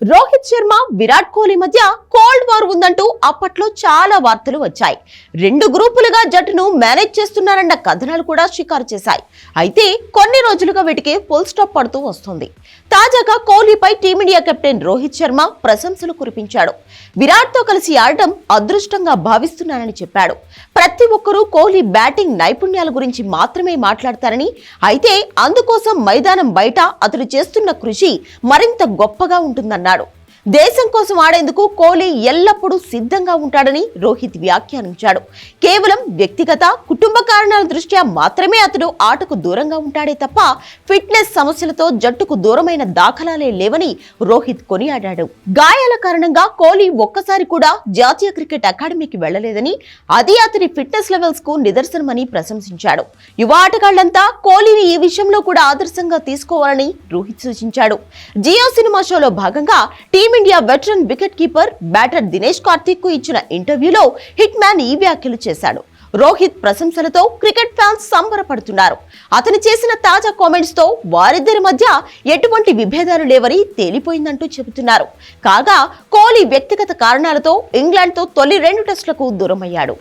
రోహిత్ శర్మ, విరాట్ కోహ్లీ మధ్య cold war ఉందంటూ అప్పట్లో చాలా వార్తలు వచ్చాయి. రెండు గ్రూపులుగా జట్టును మేనేజ్ చేస్తున్నారన్న కథనాలు కూడా షికారు చేశాయి. అయితే కొన్ని రోజులుగా వీటికి ఫుల్ స్టాప్ పడుతూ వస్తుంది. తాజాగా కోహ్లీపై టీమిండియా కెప్టెన్ రోహిత్ శర్మ ప్రశంసలు కురిపించాడు. విరాట్ తో కలిసి ఆడటం అదృష్టంగా భావిస్తున్నానని చెప్పాడు. ప్రతి ఒక్కరూ కోహ్లీ బ్యాటింగ్ నైపుణ్యాల గురించి మాత్రమే మాట్లాడతారని, అయితే అందుకోసం మైదానం బయట అతడు చేస్తున్న కృషి మరింత గొప్పగా ఉంటుందన్నాడు. దేశం కోసం ఆడేందుకు కోహ్లీ ఎల్లప్పుడూ సిద్ధంగా ఉంటాడని రోహిత్ వ్యాఖ్యానించాడు. కేవలం వ్యక్తిగత, కుటుంబ కారణాల దృష్ట్యా మాత్రమే అతడు ఆటకు దూరంగా ఉంటాడే తప్ప ఫిట్నెస్ సమస్యలతో జట్టుకు దూరమైన దాఖలాలే లేవని రోహిత్ కొనియాడాడు. గాయాల కారణంగా కోహ్లీ ఒక్కసారి కూడా జాతీయ క్రికెట్ అకాడమీకి వెళ్లలేదని, అది అతని ఫిట్నెస్ లెవెల్స్ కు నిదర్శనమని ప్రశంసించాడు. యువ ఆటగాళ్లంతా కోహ్లీని ఈ విషయంలో కూడా ఆదర్శంగా తీసుకోవాలని రోహిత్ సూచించాడు. జియో సినిమా షోలో భాగంగా Team India veteran wicket keeper batter Dinesh Karthik కు ఇచ్చిన ఇంటర్వ్యూలో హిట్ మ్యాన్ ఈ వ్యాఖ్యలు చేశాడు. రోహిత్ ప్రశంసలతో క్రికెట్ ఫ్యాన్స్ సంబరపడుతున్నారు. అతను చేసిన తాజా కామెంట్స్ తో వారిద్దరి మధ్య ఎటువంటి విభేదాలు లేవని తేలిపోయిందంటూ చెబుతున్నారు. కాగా కోహ్లీ వ్యక్తిగత కారణాలతో ఇంగ్లాండ్ తో తొలి 2 టెస్టులకు దూరమయ్యాడు.